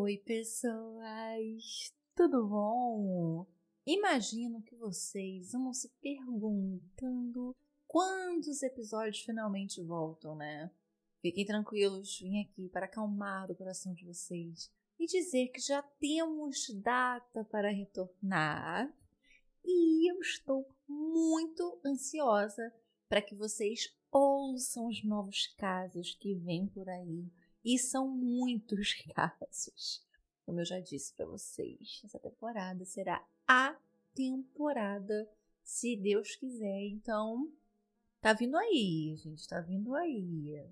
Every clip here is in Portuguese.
Oi, pessoas! Tudo bom? Imagino que vocês vão se perguntando quando os episódios finalmente voltam, né? Fiquem tranquilos, vim aqui para acalmar o coração de vocês e dizer que já temos data para retornar. E eu estou muito ansiosa para que vocês ouçam os novos casos que vêm por aí. E são muitos casos. Como eu já disse para vocês, essa temporada será a temporada, se Deus quiser. Então, tá vindo aí, gente, tá vindo aí.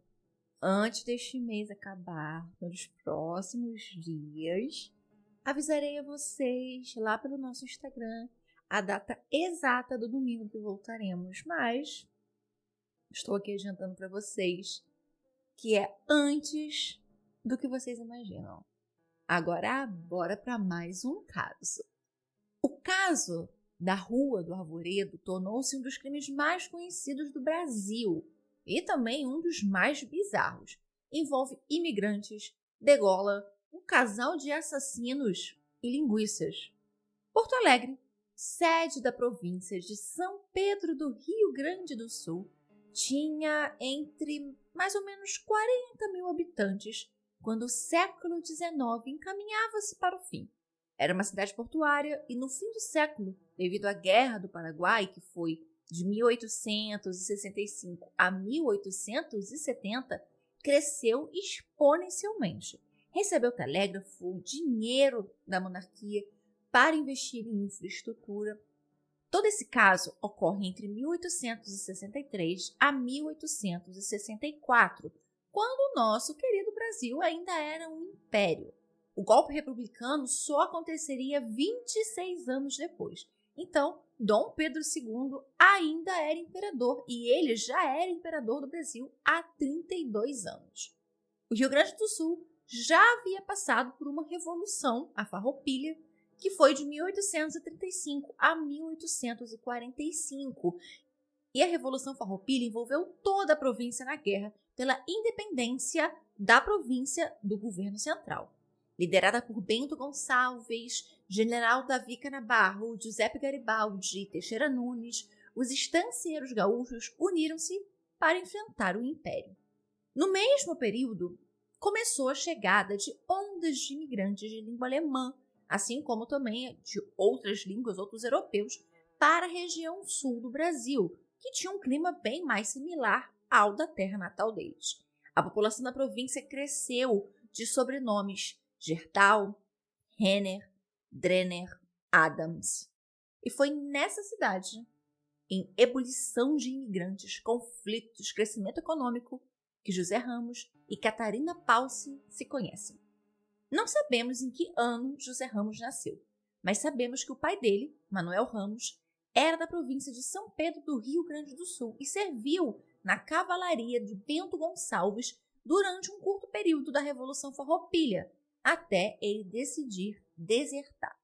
Antes deste mês acabar, nos próximos dias, avisarei a vocês lá pelo nosso Instagram a data exata do domingo que voltaremos, mas estou aqui adiantando para vocês que é antes do que vocês imaginam. Agora, bora para mais um caso. O caso da Rua do Arvoredo tornou-se um dos crimes mais conhecidos do Brasil e também um dos mais bizarros. Envolve imigrantes, degola, um casal de assassinos e linguiças. Porto Alegre, sede da província de São Pedro do Rio Grande do Sul, tinha entre mais ou menos 40 mil habitantes quando o século XIX encaminhava-se para o fim. Era uma cidade portuária e no fim do século, devido à Guerra do Paraguai, que foi de 1865 a 1870, cresceu exponencialmente. Recebeu telégrafo, dinheiro da monarquia para investir em infraestrutura. Todo esse caso ocorre entre 1863 a 1864, quando o nosso querido Brasil ainda era um império. O golpe republicano só aconteceria 26 anos depois. Então, Dom Pedro II ainda era imperador e ele já era imperador do Brasil há 32 anos. O Rio Grande do Sul já havia passado por uma revolução, a Farroupilha, que foi de 1835 a 1845. E a Revolução Farroupilha envolveu toda a província na guerra pela independência da província do governo central. Liderada por Bento Gonçalves, General Davi Canabarro, Giuseppe Garibaldi e Teixeira Nunes, os estancieiros gaúchos uniram-se para enfrentar o Império. No mesmo período, começou a chegada de ondas de imigrantes de língua alemã, assim como também de outras línguas, outros europeus, para a região sul do Brasil, que tinha um clima bem mais similar ao da terra natal deles. A população da província cresceu de sobrenomes Gertal, Renner, Drenner, Adams. E foi nessa cidade, em ebulição de imigrantes, conflitos, crescimento econômico, que José Ramos e Catarina Palce se conhecem. Não sabemos em que ano José Ramos nasceu, mas sabemos que o pai dele, Manuel Ramos, era da província de São Pedro do Rio Grande do Sul e serviu na cavalaria de Bento Gonçalves durante um curto período da Revolução Farroupilha, até ele decidir desertar.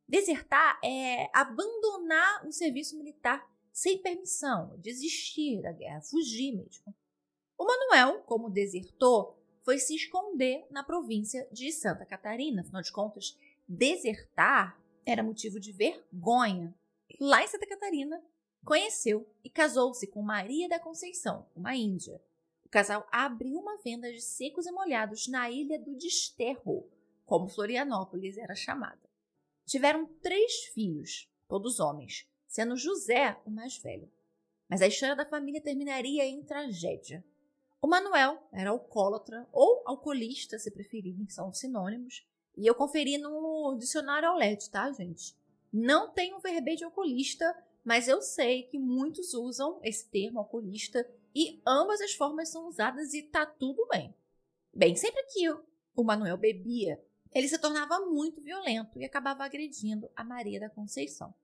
Desertar é abandonar o serviço militar sem permissão, desistir da guerra, fugir mesmo. O Manuel, como desertor, foi se esconder na província de Santa Catarina. Afinal de contas, desertar era motivo de vergonha. Lá em Santa Catarina, conheceu e casou-se com Maria da Conceição, uma índia. O casal abriu uma venda de secos e molhados na ilha do Desterro, como Florianópolis era chamada. Tiveram 3 filhos, todos homens, sendo José o mais velho. Mas a história da família terminaria em tragédia. O Manuel era alcoólatra ou alcoolista, se preferirem, são sinônimos. E eu conferi no dicionário Aulete, tá, gente? Não tem um verbete alcoolista, mas eu sei que muitos usam esse termo alcoolista e ambas as formas são usadas e tá tudo bem. Bem, sempre que o Manuel bebia, ele se tornava muito violento e acabava agredindo a Maria da Conceição.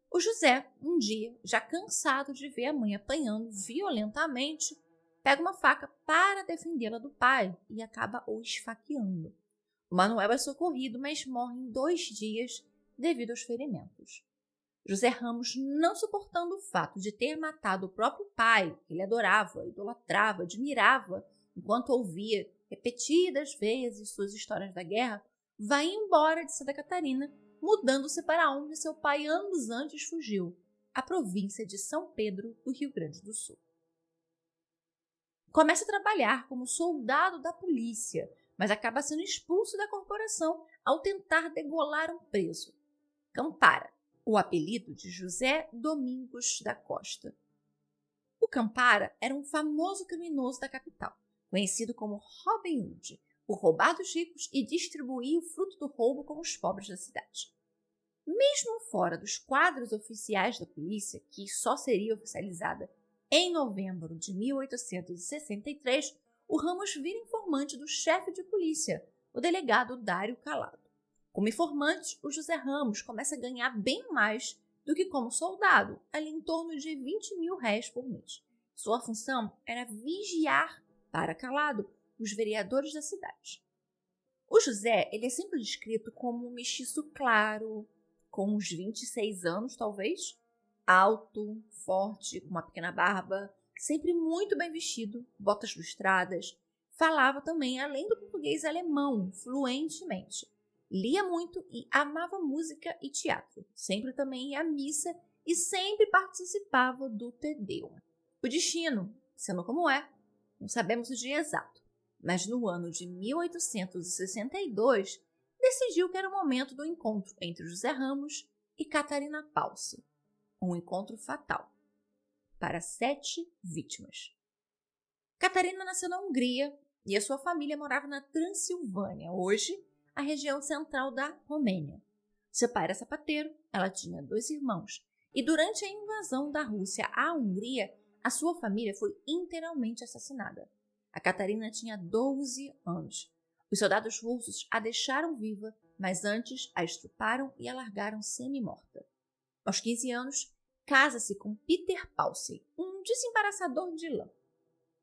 O José, um dia, já cansado de ver a mãe apanhando violentamente, pega uma faca para defendê-la do pai e acaba o esfaqueando. O Manuel é socorrido, mas morre em 2 dias devido aos ferimentos. José Ramos, não suportando o fato de ter matado o próprio pai, que ele adorava, idolatrava, admirava, enquanto ouvia repetidas vezes suas histórias da guerra, vai embora de Santa Catarina, mudando-se para onde seu pai anos antes fugiu, a província de São Pedro, do Rio Grande do Sul. Começa a trabalhar como soldado da polícia, mas acaba sendo expulso da corporação ao tentar degolar um preso, Campara, o apelido de José Domingos da Costa. O Campara era um famoso criminoso da capital, conhecido como Robin Hood, por roubar dos ricos e distribuir o fruto do roubo com os pobres da cidade. Mesmo fora dos quadros oficiais da polícia, que só seria oficializada em novembro de 1863, o Ramos vira informante do chefe de polícia, o delegado Dário Calado. Como informante, o José Ramos começa a ganhar bem mais do que como soldado, ali em torno de 20 mil réis por mês. Sua função era vigiar, para Calado, os vereadores da cidade. O José ele é sempre descrito como um mestiço claro, com uns 26 anos talvez, alto, forte, com uma pequena barba, sempre muito bem vestido, botas lustradas. Falava também, além do português, alemão, fluentemente. Lia muito e amava música e teatro. Sempre também ia à missa e sempre participava do Te Deum. O destino, sendo como é, não sabemos o dia exato, mas no ano de 1862 decidiu que era o momento do encontro entre José Ramos e Catarina Palse. Um encontro fatal para 7 vítimas. Catarina nasceu na Hungria e a sua família morava na Transilvânia, hoje a região central da Romênia. Seu pai era sapateiro, ela tinha 2 irmãos, e durante a invasão da Rússia à Hungria, a sua família foi inteiramente assassinada. A Catarina tinha 12 anos. Os soldados russos a deixaram viva, mas antes a estruparam e a largaram semi-morta. Aos 15 anos, casa-se com Peter Palsy, um desembaraçador de lã.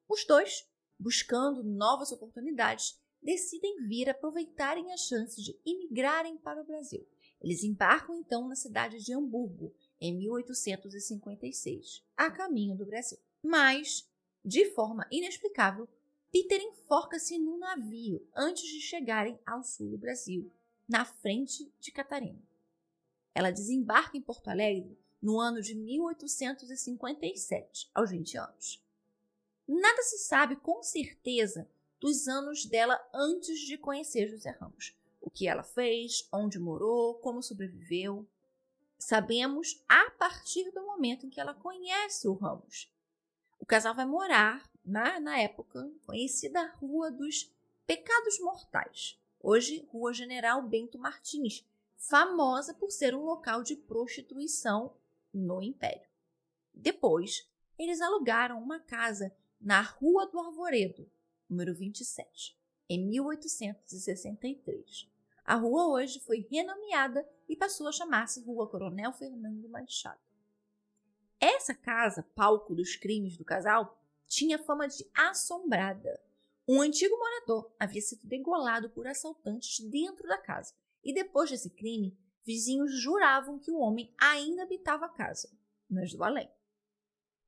Os dois, buscando novas oportunidades, decidem vir aproveitarem a chance de imigrarem para o Brasil. Eles embarcam então na cidade de Hamburgo, em 1856, a caminho do Brasil. Mas, de forma inexplicável, Peter enforca-se num navio antes de chegarem ao sul do Brasil, na frente de Catarina. Ela desembarca em Porto Alegre no ano de 1857, aos 20 anos. Nada se sabe com certeza dos anos dela antes de conhecer José Ramos. O que ela fez, onde morou, como sobreviveu. Sabemos a partir do momento em que ela conhece o Ramos. O casal vai morar na época conhecida Rua dos Pecados Mortais, hoje Rua General Bento Martins, famosa por ser um local de prostituição no Império. Depois, eles alugaram uma casa na Rua do Arvoredo, número 27, em 1863. A rua hoje foi renomeada e passou a chamar-se Rua Coronel Fernando Machado. Essa casa, palco dos crimes do casal, tinha fama de assombrada. Um antigo morador havia sido degolado por assaltantes dentro da casa, e depois desse crime, vizinhos juravam que o homem ainda habitava a casa, mas do além.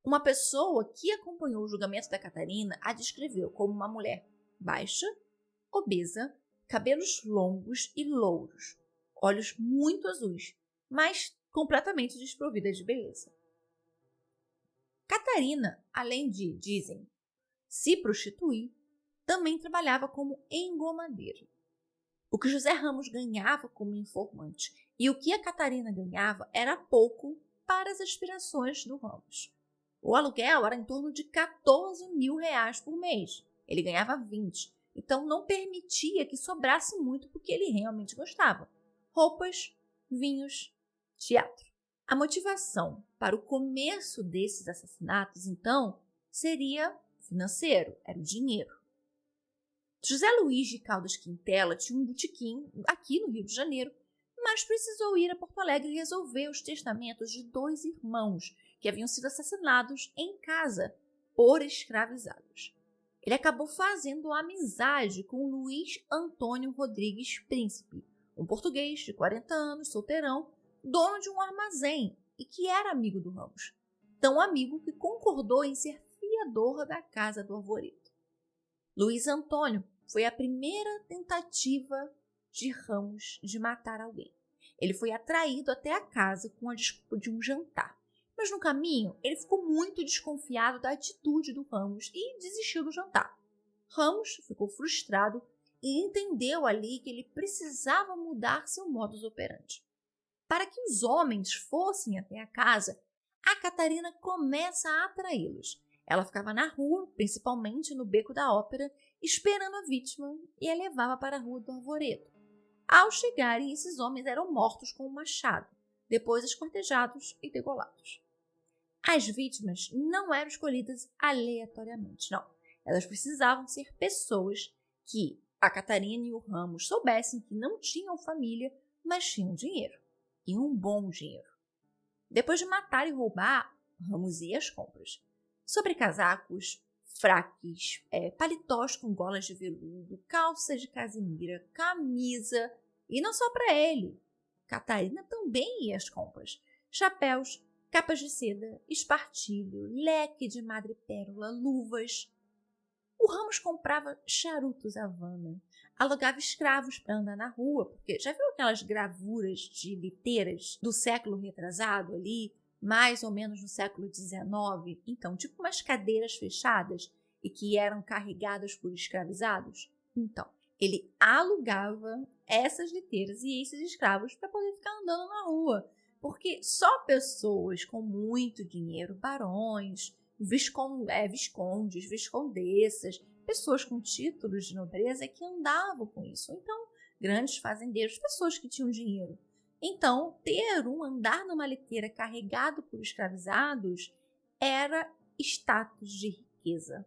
Uma pessoa que acompanhou o julgamento da Catarina a descreveu como uma mulher baixa, obesa, cabelos longos e louros, olhos muito azuis, mas completamente desprovida de beleza. Catarina, além de, dizem, se prostituir, também trabalhava como engomadeira. O que José Ramos ganhava como informante e o que a Catarina ganhava era pouco para as aspirações do Ramos. O aluguel era em torno de 14 mil reais por mês. Ele ganhava 20, então não permitia que sobrasse muito porque ele realmente gostava. Roupas, vinhos, teatro. A motivação para o começo desses assassinatos, então, seria financeiro, era o dinheiro. José Luiz de Caldas Quintela tinha um botequim aqui no Rio de Janeiro, mas precisou ir a Porto Alegre e resolver os testamentos de 2 irmãos que haviam sido assassinados em casa por escravizados. Ele acabou fazendo amizade com Luiz Antônio Rodrigues Príncipe, um português de 40 anos, solteirão, dono de um armazém e que era amigo do Ramos. Tão amigo que concordou em ser fiador da Casa do Arvoredo. Luiz Antônio foi a primeira tentativa de Ramos de matar alguém. Ele foi atraído até a casa com a desculpa de um jantar. Mas no caminho, ele ficou muito desconfiado da atitude do Ramos e desistiu do jantar. Ramos ficou frustrado e entendeu ali que ele precisava mudar seu modus operandi. Para que os homens fossem até a casa, a Catarina começa a atraí-los. Ela ficava na rua, principalmente no Beco da Ópera, esperando a vítima e a levava para a Rua do Arvoredo. Ao chegarem, esses homens eram mortos com um machado, depois esquartejados e degolados. As vítimas não eram escolhidas aleatoriamente, não. Elas precisavam ser pessoas que a Catarina e o Ramos soubessem que não tinham família, mas tinham dinheiro, e um bom dinheiro. Depois de matar e roubar, Ramos ia às compras. Sobrecasacos, fraques, paletós com golas de veludo, calças de casimira, camisa, e não só para ele. Catarina também ia às compras. Chapéus, capas de seda, espartilho, leque de madrepérola, luvas. O Ramos comprava charutos Havana, alugava escravos para andar na rua, porque já viu aquelas gravuras de liteiras do século retrasado ali, mais ou menos no século XIX? Então, tipo umas cadeiras fechadas e que eram carregadas por escravizados? Então, ele alugava essas liteiras e esses escravos para poder ficar andando na rua, porque só pessoas com muito dinheiro, barões, viscondes, viscondessas, pessoas com títulos de nobreza que andavam com isso. Então, grandes fazendeiros, pessoas que tinham dinheiro. Então, andar numa liteira carregado por escravizados era status de riqueza.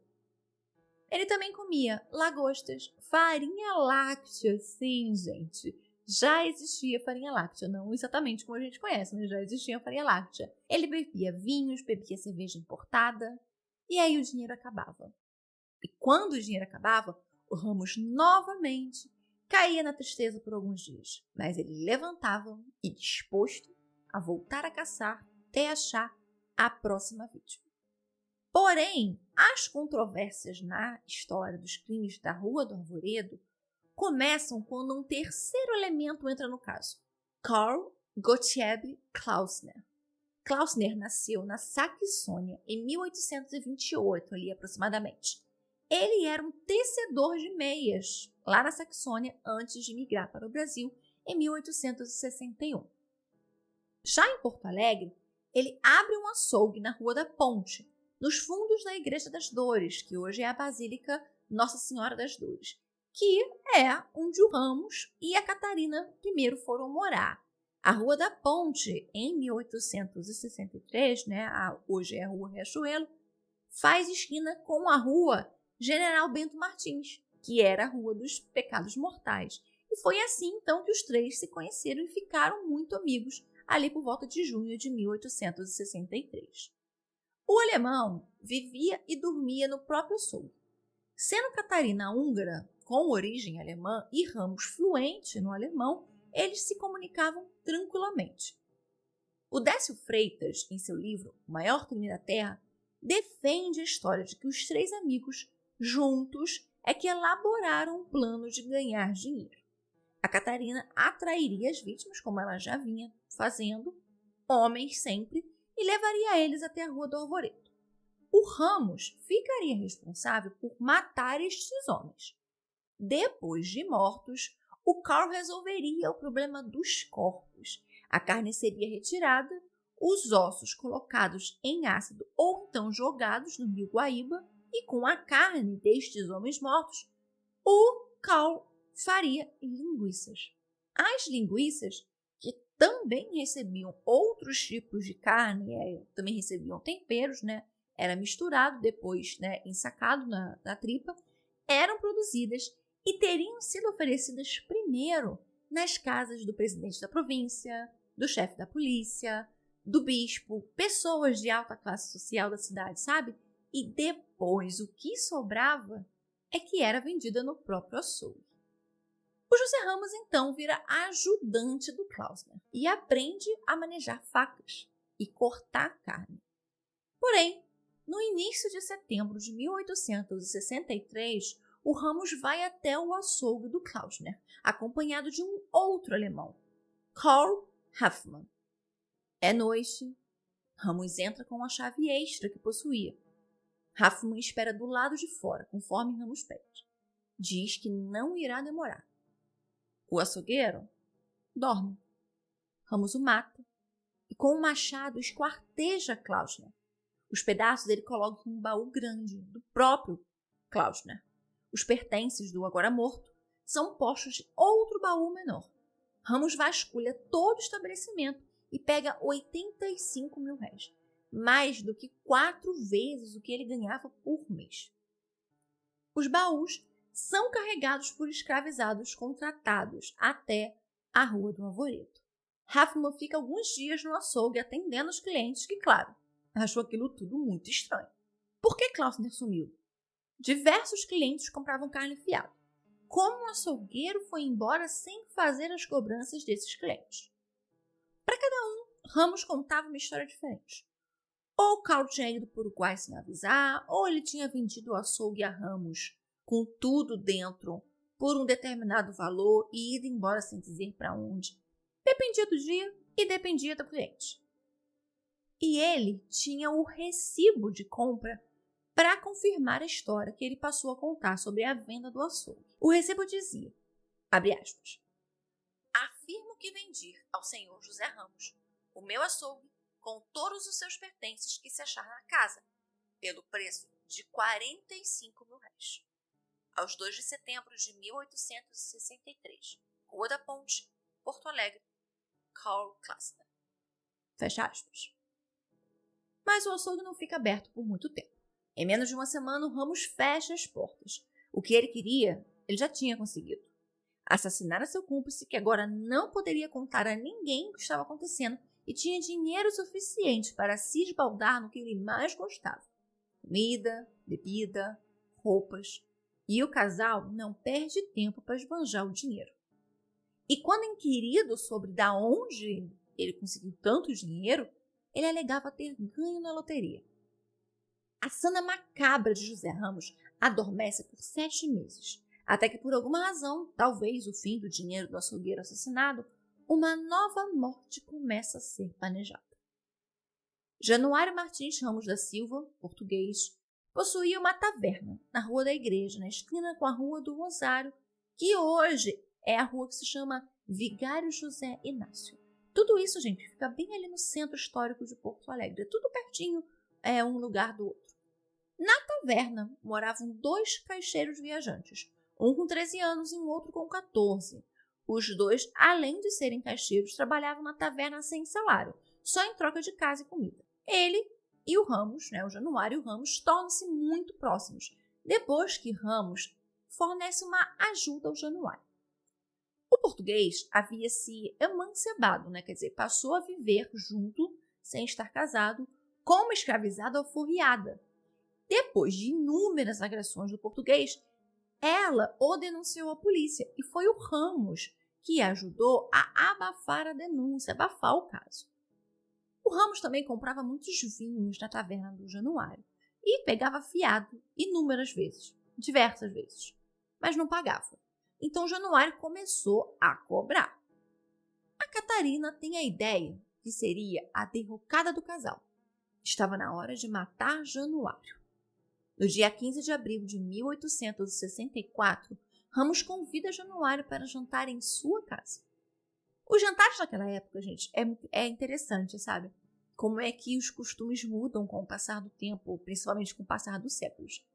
Ele também comia lagostas, farinha láctea, sim, gente. Já existia farinha láctea, não exatamente como a gente conhece, mas já existia farinha láctea. Ele bebia vinhos, bebia cerveja importada, e aí o dinheiro acabava. E quando o dinheiro acabava, o Ramos novamente caía na tristeza por alguns dias, mas ele levantava e disposto a voltar a caçar até achar a próxima vítima. Porém, as controvérsias na história dos crimes da Rua do Arvoredo começam quando um terceiro elemento entra no caso. Karl Gottlieb Klausner. Klausner nasceu na Saxônia em 1828, ali aproximadamente. Ele era um tecedor de meias lá na Saxônia antes de migrar para o Brasil em 1861. Já em Porto Alegre, ele abre um açougue na Rua da Ponte, nos fundos da Igreja das Dores, que hoje é a Basílica Nossa Senhora das Dores, que é onde o Ramos e a Catarina primeiro foram morar. A Rua da Ponte, em 1863, hoje é a Rua Riachuelo, faz esquina com a Rua General Bento Martins, que era a Rua dos Pecados Mortais. E foi assim, então, que os três se conheceram e ficaram muito amigos, ali por volta de junho de 1863. O alemão vivia e dormia no próprio açougue. Sendo Catarina húngara, com origem alemã, e Ramos fluente no alemão, eles se comunicavam tranquilamente. O Décio Freitas, em seu livro O Maior Crime da Terra, defende a história de que os três amigos, juntos, é que elaboraram um plano de ganhar dinheiro. A Catarina atrairia as vítimas, como ela já vinha fazendo, homens sempre, e levaria eles até a Rua do Arvoredo. O Ramos ficaria responsável por matar estes homens. Depois de mortos, o Karl resolveria o problema dos corpos. A carne seria retirada, os ossos colocados em ácido ou então jogados no rio Guaíba, e com a carne destes homens mortos, o Karl faria linguiças. As linguiças, que também recebiam outros tipos de carne, também recebiam temperos, era misturado depois, ensacado na tripa, eram produzidas e teriam sido oferecidas primeiro nas casas do presidente da província, do chefe da polícia, do bispo, pessoas de alta classe social da cidade, sabe? E depois o que sobrava é que era vendida no próprio açougue. O José Ramos então vira ajudante do Klausner e aprende a manejar facas e cortar carne. Porém, no início de setembro de 1863, o Ramos vai até o açougue do Klausner, acompanhado de um outro alemão, Karl Hoffmann. É noite. Ramos entra com a chave extra que possuía. Hoffmann espera do lado de fora, conforme Ramos pede. Diz que não irá demorar. O açougueiro dorme. Ramos o mata e com o machado esquarteja Klausner. Os pedaços ele coloca em um baú grande do próprio Klausner. Os pertences do agora morto são postos em outro baú menor. Ramos vasculha todo o estabelecimento e pega 85 mil réis, mais do que 4 vezes o que ele ganhava por mês. Os baús são carregados por escravizados contratados até a Rua do Arvoredo. Hoffmann fica alguns dias no açougue atendendo os clientes que, claro, achou aquilo tudo muito estranho. Por que Klausner sumiu? Diversos clientes compravam carne fiada. Como o açougueiro foi embora sem fazer as cobranças desses clientes? Para cada um, Ramos contava uma história diferente. Ou Karl tinha ido para o Uruguai sem avisar, ou ele tinha vendido o açougue a Ramos com tudo dentro por um determinado valor e ido embora sem dizer para onde. Dependia do dia e dependia do cliente. E ele tinha o recibo de compra para confirmar a história que ele passou a contar sobre a venda do açougue. O recibo dizia, abre aspas, afirmo que vendi ao senhor José Ramos o meu açougue com todos os seus pertences que se achar na casa, pelo preço de 45 mil réis. Aos 2 de setembro de 1863, Rua da Ponte, Porto Alegre, Karl Klausner. Fecha aspas. Mas o açougue não fica aberto por muito tempo. Em menos de uma semana, o Ramos fecha as portas. O que ele queria, ele já tinha conseguido. Assassinar seu cúmplice, que agora não poderia contar a ninguém o que estava acontecendo e tinha dinheiro suficiente para se esbaldar no que ele mais gostava. Comida, bebida, roupas. E o casal não perde tempo para esbanjar o dinheiro. E quando inquirido sobre de onde ele conseguiu tanto dinheiro, ele alegava ter ganho na loteria. A cena macabra de José Ramos adormece por 7 meses, até que por alguma razão, talvez o fim do dinheiro do açougueiro assassinado, uma nova morte começa a ser planejada. Januário Martins Ramos da Silva, português, possuía uma taverna na Rua da Igreja, na esquina com a Rua do Rosário, que hoje é a rua que se chama Vigário José Inácio. Tudo isso, gente, fica bem ali no centro histórico de Porto Alegre, tudo pertinho, um lugar do outro. Na taverna moravam 2 caixeiros viajantes, um com 13 anos e um outro com 14. Os 2, além de serem caixeiros, trabalhavam na taverna sem salário, só em troca de casa e comida. Ele e o Ramos, o Januário e o Ramos, tornam-se muito próximos, depois que Ramos fornece uma ajuda ao Januário. O português havia se emancebado, quer dizer, passou a viver junto, sem estar casado, com uma escravizada alforriada. Depois de inúmeras agressões do português, ela o denunciou à polícia e foi o Ramos que ajudou a abafar a denúncia, abafar o caso. O Ramos também comprava muitos vinhos na taverna do Januário e pegava fiado inúmeras vezes, diversas vezes, mas não pagava. Então Januário começou a cobrar. A Catarina tem a ideia que seria a derrocada do casal. Estava na hora de matar Januário. No dia 15 de abril de 1864, Ramos convida Januário para jantar em sua casa. Os jantares naquela época, gente, é interessante, sabe? Como é que os costumes mudam com o passar do tempo, principalmente com o passar dos séculos.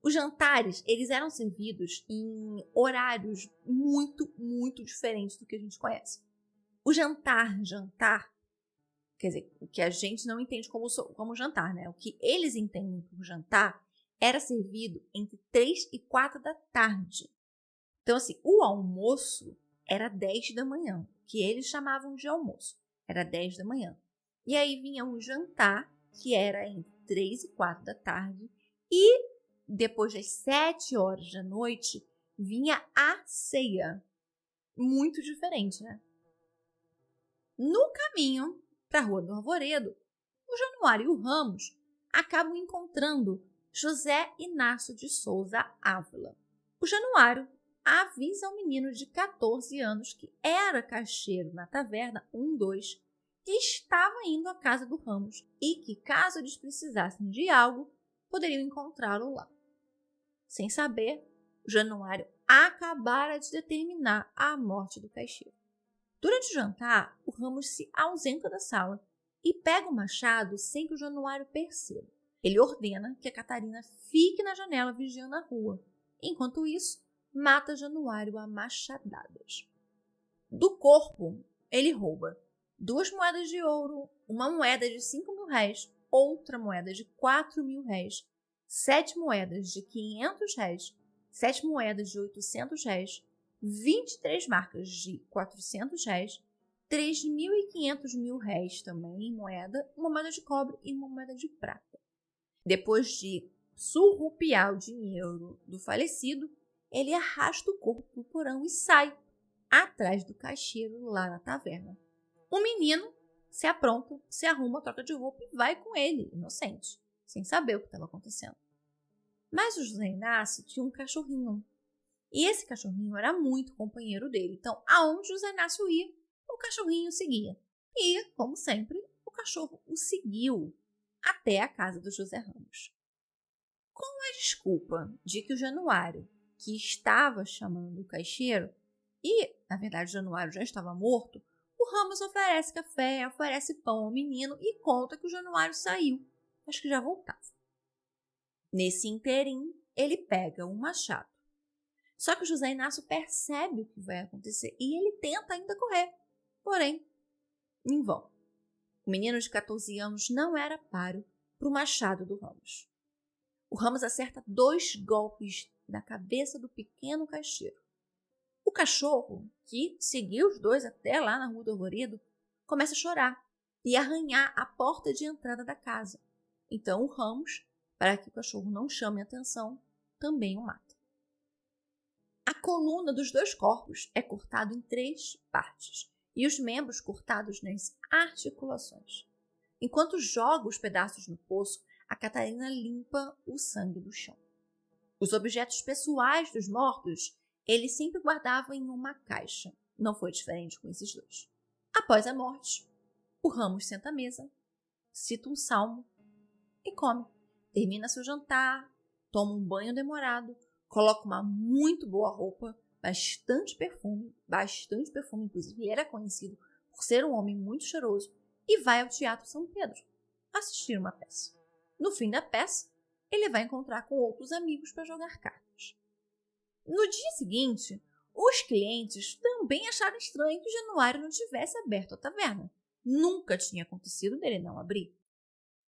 Os jantares, eles eram servidos em horários muito, muito diferentes do que a gente conhece. O jantar, quer dizer, o que a gente não entende como jantar, O que eles entendem por jantar era servido entre 3 e 4 da tarde. Então, assim, o almoço era 10 da manhã, que eles chamavam de almoço. Era 10 da manhã. E aí vinha um jantar, que era entre 3 e 4 da tarde, e depois das 7 horas da noite, vinha a ceia. Muito diferente, No caminho para a Rua do Arvoredo, o Januário e o Ramos acabam encontrando José Inácio de Souza Ávila. O Januário avisa ao menino de 14 anos que era caixeiro na taverna 12 que estava indo à casa do Ramos e que, caso eles precisassem de algo, poderiam encontrá-lo lá. Sem saber, o Januário acabara de determinar a morte do caixeiro. Durante o jantar, o Ramos se ausenta da sala e pega o machado sem que o Januário perceba. Ele ordena que a Catarina fique na janela vigiando a rua. Enquanto isso, mata Januário a machadadas. Do corpo, ele rouba 2 moedas de ouro, uma moeda de 5.000 réis, outra moeda de 4.000 réis, 7 moedas de 500 réis, 7 moedas de 800 réis, 23 marcas de 400 réis, 3.500 réis também em moeda, uma moeda de cobre e uma moeda de prata. Depois de surrupiar o dinheiro do falecido, ele arrasta o corpo para o porão e sai atrás do caixeiro lá na taverna. O menino se apronta, se arruma, troca de roupa e vai com ele, inocente, sem saber o que estava acontecendo. Mas o José Inácio tinha um cachorrinho. E esse cachorrinho era muito companheiro dele. Então, aonde José Inácio ia, o cachorrinho seguia. E, como sempre, o cachorro o seguiu até a casa do José Ramos. Com a desculpa de que o Januário, que estava chamando o caixeiro, e, na verdade, o Januário já estava morto, o Ramos oferece café, oferece pão ao menino e conta que o Januário saiu, mas que já voltava. Nesse interim, ele pega um machado. Só que o José Inácio percebe o que vai acontecer e ele tenta ainda correr, porém, em vão. O menino de 14 anos não era páreo para o machado do Ramos. O Ramos acerta 2 golpes na cabeça do pequeno caixeiro. O cachorro, que seguiu os dois até lá na Rua do Arvoredo, começa a chorar e arranhar a porta de entrada da casa. Então o Ramos, para que o cachorro não chame atenção, também o mata. A coluna dos 2 corpos é cortada em 3 partes e os membros cortados nas articulações. Enquanto joga os pedaços no poço, a Catarina limpa o sangue do chão. Os objetos pessoais dos mortos ele sempre guardava em uma caixa. Não foi diferente com esses 2. Após a morte, o Ramos senta à mesa, cita um salmo e come. Termina seu jantar, toma um banho demorado, coloca uma muito boa roupa, bastante perfume, inclusive era conhecido por ser um homem muito cheiroso, e vai ao Teatro São Pedro assistir uma peça. No fim da peça, ele vai encontrar com outros amigos para jogar cartas. No dia seguinte, os clientes também acharam estranho que Januário não tivesse aberto a taverna. Nunca tinha acontecido dele não abrir.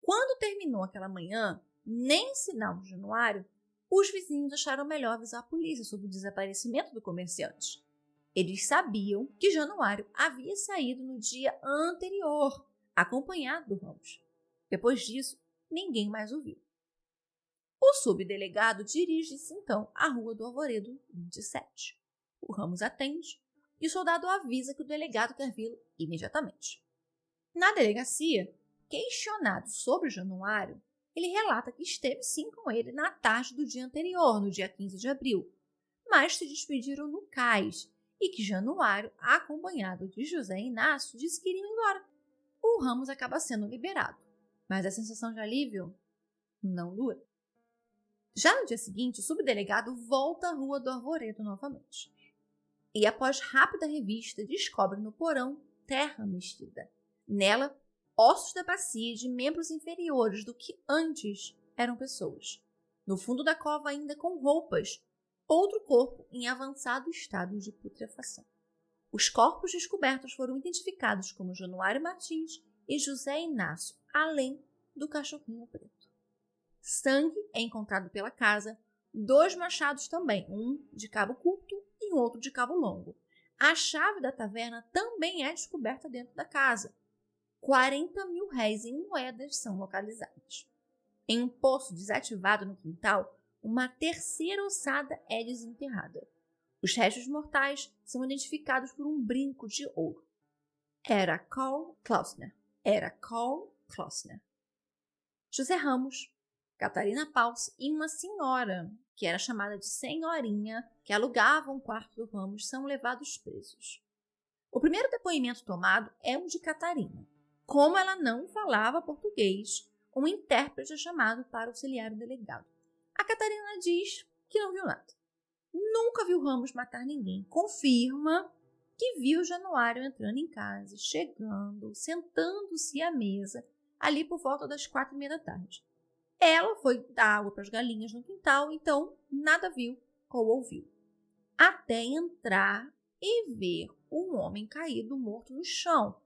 Quando terminou aquela manhã, nem sinal de Januário, os vizinhos acharam melhor avisar a polícia sobre o desaparecimento do comerciante. Eles sabiam que Januário havia saído no dia anterior, acompanhado do Ramos. Depois disso, ninguém mais o viu. O subdelegado dirige-se, então, à Rua do Arvoredo 27. O Ramos atende e o soldado avisa que o delegado quer vê-lo imediatamente. Na delegacia, questionado sobre o Januário, ele relata que esteve sim com ele na tarde do dia anterior, no dia 15 de abril, mas se despediram no cais e que Januário, acompanhado de José Inácio, disse que iriam embora. O Ramos acaba sendo liberado, mas a sensação de alívio não dura. Já no dia seguinte, o subdelegado volta à Rua do Arvoredo novamente. E após rápida revista, descobre no porão terra mexida. Nela, ossos da bacia de membros inferiores do que antes eram pessoas. No fundo da cova, ainda com roupas, outro corpo em avançado estado de putrefação. Os corpos descobertos foram identificados como Januário Martins e José Inácio, além do cachorrinho preto. Sangue é encontrado pela casa, 2 machados também, um de cabo curto e um outro de cabo longo. A chave da taverna também é descoberta dentro da casa. 40.000 réis em moedas são localizadas. Em um poço desativado no quintal, uma 3ª ossada é desenterrada. Os restos mortais são identificados por um brinco de ouro. Era Karl Klausner. José Ramos, Catarina Pause e uma senhora, que era chamada de Senhorinha, que alugava um quarto do Ramos, são levados presos. O primeiro depoimento tomado é o de Catarina. Como ela não falava português, um intérprete é chamado para auxiliar o delegado. A Catarina diz que não viu nada. Nunca viu Ramos matar ninguém. Confirma que viu Januário entrando em casa, chegando, sentando-se à mesa, ali por volta das 4h30 da tarde. Ela foi dar água para as galinhas no quintal, então nada viu ou ouviu. Até entrar e ver um homem caído morto no chão,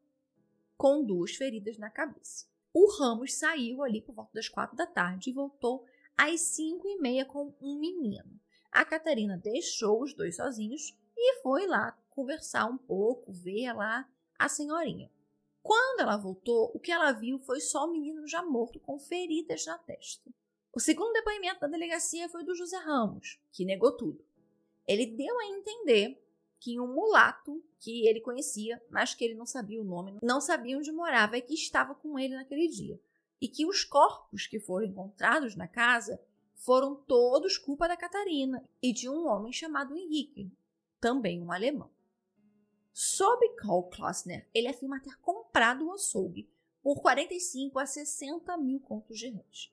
com 2 feridas na cabeça. O Ramos saiu ali por volta das 4 da tarde e voltou às 5h30 com um menino. A Catarina deixou os 2 sozinhos e foi lá conversar um pouco, ver lá a senhorinha. Quando ela voltou, o que ela viu foi só o menino já morto com feridas na testa. O segundo depoimento da delegacia foi do José Ramos, que negou tudo. Ele deu a entender que um mulato que ele conhecia, mas que ele não sabia o nome, não sabia onde morava e que estava com ele naquele dia. E que os corpos que foram encontrados na casa foram todos culpa da Catarina e de um homem chamado Henrique, também um alemão. Sob Karl Klausner, ele afirma ter comprado o açougue por 45 a 60 mil contos de réis.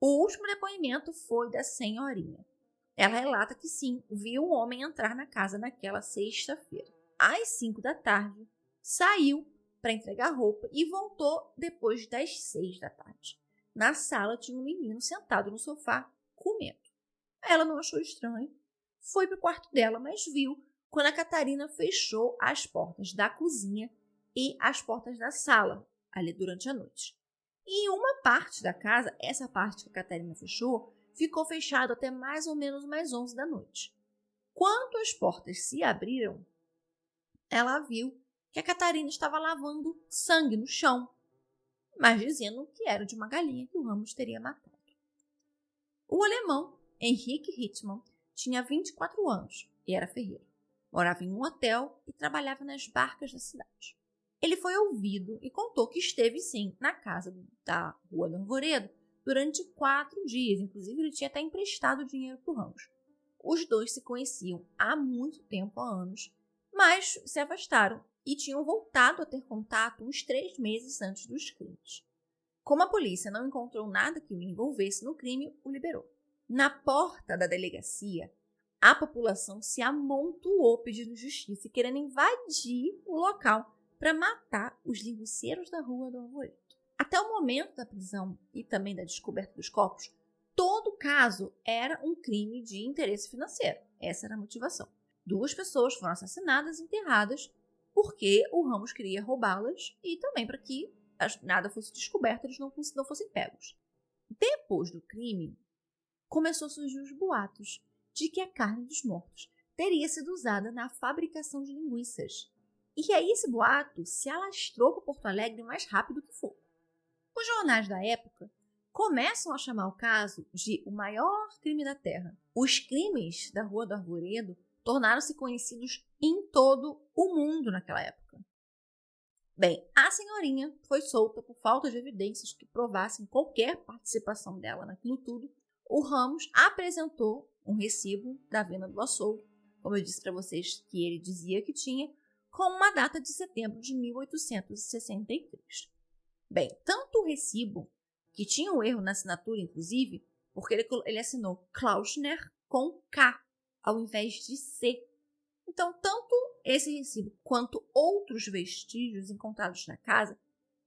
O último depoimento foi da senhorinha. Ela relata que sim, viu um homem entrar na casa naquela sexta-feira. Às 5 da tarde, saiu para entregar roupa e voltou depois das 6 da tarde. Na sala tinha um menino sentado no sofá, comendo. Ela não achou estranho, foi para o quarto dela, mas viu quando a Catarina fechou as portas da cozinha e as portas da sala, ali durante a noite. E uma parte da casa, essa parte que a Catarina fechou, ficou fechada até mais ou menos mais 11 da noite. Quando as portas se abriram, ela viu que a Catarina estava lavando sangue no chão, mas dizendo que era de uma galinha que o Ramos teria matado. O alemão, Henrique Hittmann, tinha 24 anos e era ferreiro. Morava em um hotel e trabalhava nas barcas da cidade. Ele foi ouvido e contou que esteve, sim, na casa da Rua do Arvoredo durante 4 dias. Inclusive, ele tinha até emprestado dinheiro para o Ramos. Os dois se conheciam há muito tempo, há anos, mas se afastaram e tinham voltado a ter contato uns 3 meses antes dos crimes. Como a polícia não encontrou nada que o envolvesse no crime, o liberou. Na porta da delegacia, a população se amontoou pedindo justiça e querendo invadir o local para matar os linguiceiros da Rua do Arvoredo. Até o momento da prisão e também da descoberta dos corpos, todo o caso era um crime de interesse financeiro. Essa era a motivação. 2 pessoas foram assassinadas e enterradas porque o Ramos queria roubá-las e também para que nada fosse descoberto, eles não fossem pegos. Depois do crime, começou a surgir os boatos de que a carne dos mortos teria sido usada na fabricação de linguiças. E aí esse boato se alastrou para Porto Alegre mais rápido que fogo. Os jornais da época começam a chamar o caso de o maior crime da Terra. Os crimes da Rua do Arvoredo tornaram-se conhecidos em todo o mundo naquela época. Bem, a senhorinha foi solta por falta de evidências que provassem qualquer participação dela naquilo tudo. O Ramos apresentou um recibo da venda do açougue, como eu disse para vocês que ele dizia que tinha, com uma data de setembro de 1863. Bem, tanto o recibo, que tinha um erro na assinatura, inclusive, porque ele assinou Klausner com K, ao invés de C. Então, tanto esse recibo quanto outros vestígios encontrados na casa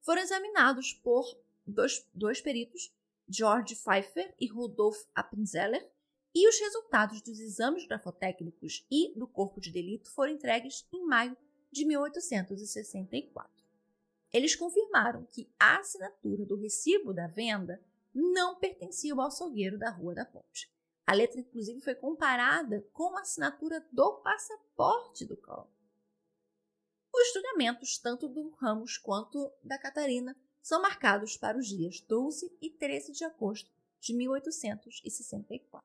foram examinados por dois peritos, George Pfeiffer e Rudolf Appenzeller, e os resultados dos exames grafotécnicos e do corpo de delito foram entregues em maio de 1864. Eles confirmaram que a assinatura do recibo da venda não pertencia ao açougueiro da Rua da Ponte. A letra, inclusive, foi comparada com a assinatura do passaporte do Karl. Os julgamentos, tanto do Ramos quanto da Catarina, são marcados para os dias 12 e 13 de agosto de 1864.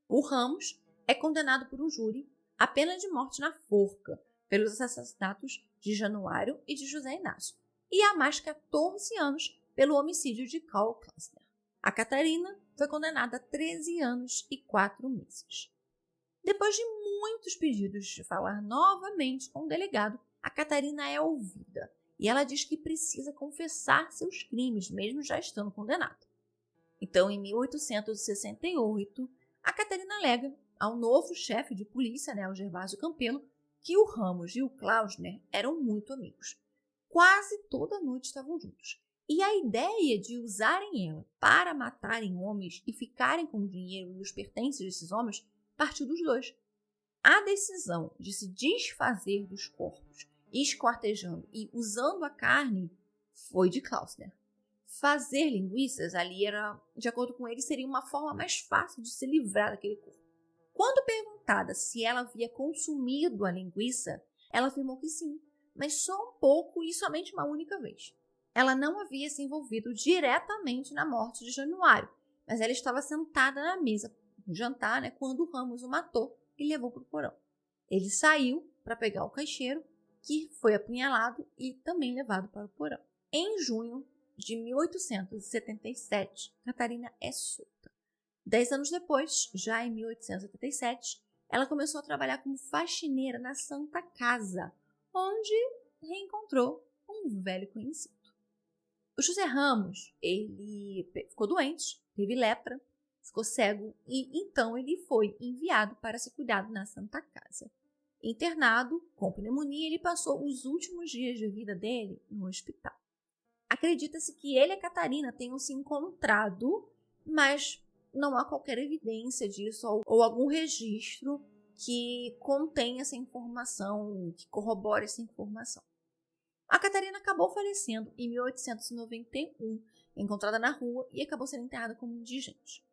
O Ramos é condenado por um júri à pena de morte na forca pelos assassinatos de Januário e de José Inácio, e a mais 14 anos pelo homicídio de Karl Klausner. A Catarina foi condenada a 13 anos e 4 meses. Depois de muitos pedidos de falar novamente com o delegado, a Catarina é ouvida e ela diz que precisa confessar seus crimes, mesmo já estando condenada. Então, em 1868, a Catarina alega ao novo chefe de polícia, o Gervásio Campelo, que o Ramos e o Klausner eram muito amigos. Quase toda noite estavam juntos. E a ideia de usarem ela para matarem homens e ficarem com o dinheiro e os pertences desses homens partiu dos dois. A decisão de se desfazer dos corpos, esquartejando e usando a carne, foi de Klausner. Fazer linguiças ali era, de acordo com ele, seria uma forma mais fácil de se livrar daquele corpo. Quando perguntada se ela havia consumido a linguiça, ela afirmou que sim, mas só um pouco e somente uma única vez. Ela não havia se envolvido diretamente na morte de Januário, mas ela estava sentada na mesa no jantar, quando o Ramos o matou e levou para o porão. Ele saiu para pegar o caixeiro, que foi apunhalado e também levado para o porão. Em junho de 1877, Catarina é solta. 10 anos depois, já em 1877, ela começou a trabalhar como faxineira na Santa Casa, onde reencontrou um velho conhecido. O José Ramos, ele ficou doente, teve lepra, ficou cego e então ele foi enviado para ser cuidado na Santa Casa. Internado com pneumonia, ele passou os últimos dias de vida dele no hospital. Acredita-se que ele e a Catarina tenham se encontrado, mas não há qualquer evidência disso ou algum registro que contenha essa informação, que corrobore essa informação. A Catarina acabou falecendo em 1891, encontrada na rua e acabou sendo enterrada como indigente.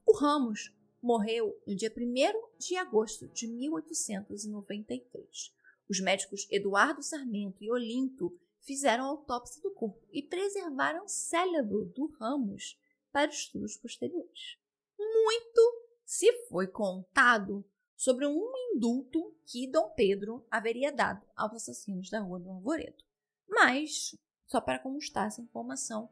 O Ramos morreu no dia 1º de agosto de 1893. Os médicos Eduardo Sarmento e Olinto fizeram a autópsia do corpo e preservaram o cérebro do Ramos para estudos posteriores. Muito se foi contado sobre um indulto que Dom Pedro haveria dado aos assassinos da Rua do Arvoredo. Mas, só para constar essa informação,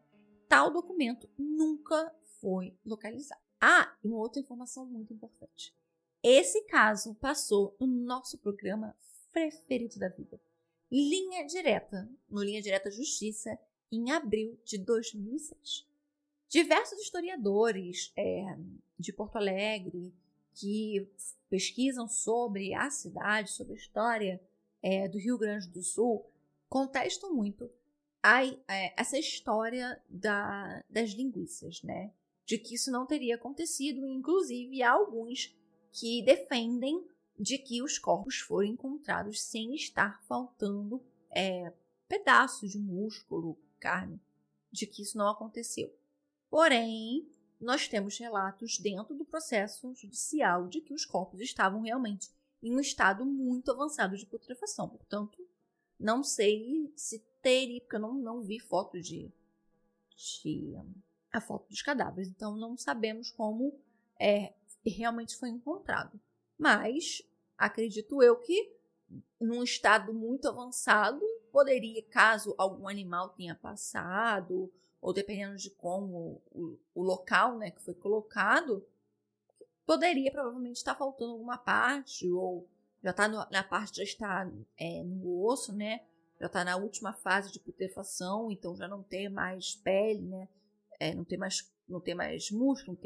tal documento nunca foi localizado. Ah, e uma outra informação muito importante. Esse caso passou no nosso programa preferido da vida, Linha Direta, no Linha Direta Justiça, em abril de 2006. Diversos historiadores de Porto Alegre que pesquisam sobre a cidade, sobre a história do Rio Grande do Sul, contestam muito essa história das linguiças, de que isso não teria acontecido. Inclusive, há alguns que defendem de que os corpos foram encontrados sem estar faltando pedaços de músculo, carne, de que isso não aconteceu. Porém, nós temos relatos dentro do processo judicial de que os corpos estavam realmente em um estado muito avançado de putrefação. Portanto, não sei se teria, porque eu não vi foto a foto dos cadáveres, então não sabemos como realmente foi encontrado. Mas acredito eu que num estado muito avançado poderia, caso algum animal tenha passado, ou dependendo de como o local que foi colocado, poderia provavelmente estar faltando alguma parte, ou já está na parte, já está no osso, já está na última fase de putrefação, então já não tem mais pele, não tem mais músculo,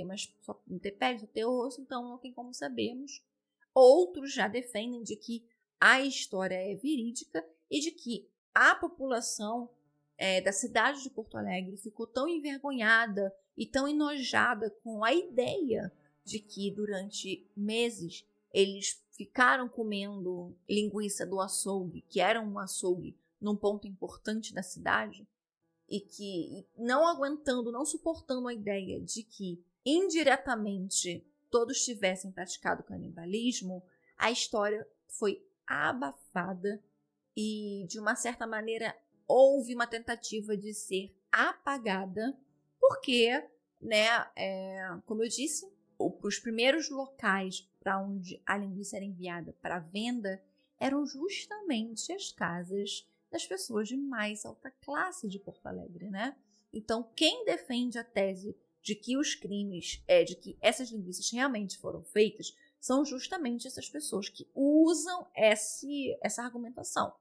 não tem pele, só tem osso, então não tem como sabermos. Outros já defendem de que a história é verídica e de que a população da cidade de Porto Alegre ficou tão envergonhada e tão enojada com a ideia de que durante meses eles ficaram comendo linguiça do açougue, que era um açougue num ponto importante da cidade, e que não aguentando, não suportando a ideia de que indiretamente todos tivessem praticado canibalismo, a história foi abafada e, de uma certa maneira, houve uma tentativa de ser apagada, porque, como eu disse, os primeiros locais para onde a linguiça era enviada para venda eram justamente as casas das pessoas de mais alta classe de Porto Alegre, Então, quem defende a tese de que os crimes, de que essas linguiças realmente foram feitas, são justamente essas pessoas que usam essa argumentação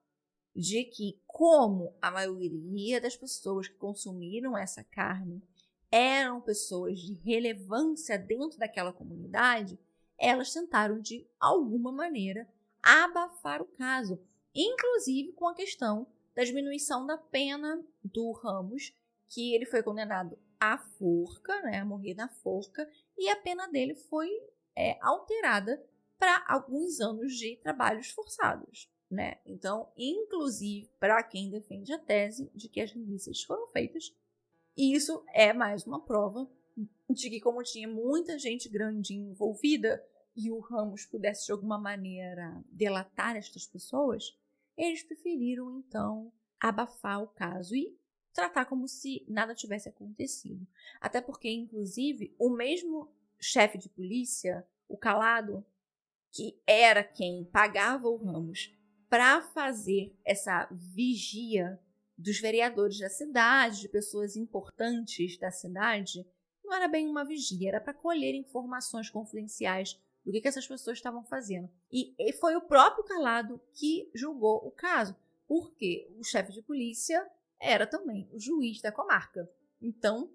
de que, como a maioria das pessoas que consumiram essa carne eram pessoas de relevância dentro daquela comunidade, elas tentaram, de alguma maneira, abafar o caso, inclusive com a questão da diminuição da pena do Ramos, que ele foi condenado à forca, né, a morrer na forca, e a pena dele foi alterada para alguns anos de trabalhos forçados. Né? Então, inclusive, para quem defende a tese de que as linguiças foram feitas, isso é mais uma prova de que, como tinha muita gente grande envolvida e o Ramos pudesse de alguma maneira delatar estas pessoas, eles preferiram então abafar o caso e tratar como se nada tivesse acontecido. Até porque, inclusive, o mesmo chefe de polícia, o Calado, que era quem pagava o Ramos para fazer essa vigia dos vereadores da cidade, de pessoas importantes da cidade, não era bem uma vigia, era para colher informações confidenciais do que essas pessoas estavam fazendo. E foi o próprio Calado que julgou o caso, porque o chefe de polícia era também o juiz da comarca. Então,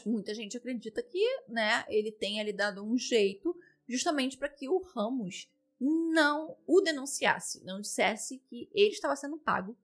muita gente acredita que, né, ele tenha lhe dado um jeito justamente para que o Ramos não o denunciasse, não dissesse que ele estava sendo pago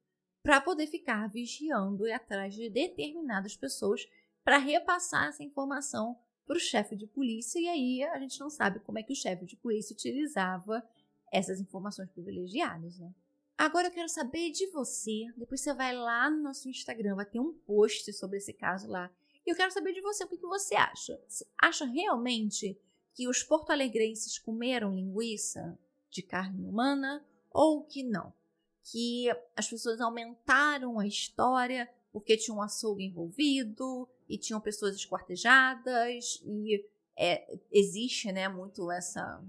para poder ficar vigiando e atrás de determinadas pessoas para repassar essa informação para o chefe de polícia, e aí a gente não sabe como é que o chefe de polícia utilizava essas informações privilegiadas, né? Agora eu quero saber de você, depois você vai lá no nosso Instagram, vai ter um post sobre esse caso lá, e eu quero saber de você o que você acha. Você acha realmente que os porto-alegrenses comeram linguiça de carne humana ou que não? Que as pessoas aumentaram a história porque tinha um açougue envolvido e tinham pessoas esquartejadas e existe, né, muito essa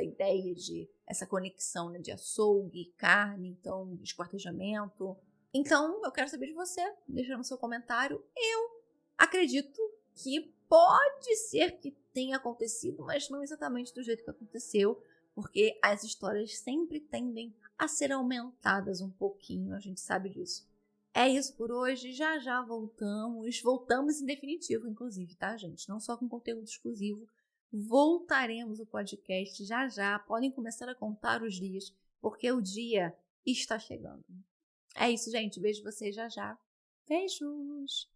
ideia de essa conexão, né, de açougue, carne, então esquartejamento. Então eu quero saber de você, deixa no seu comentário. Eu acredito que pode ser que tenha acontecido, mas não exatamente do jeito que aconteceu, porque as histórias sempre tendem a ser aumentadas um pouquinho, a gente sabe disso. É isso por hoje, já voltamos em definitivo, inclusive, tá, gente? Não só com conteúdo exclusivo, voltaremos o podcast já, podem começar a contar os dias, porque o dia está chegando. É isso, gente, vejo vocês já. Beijos!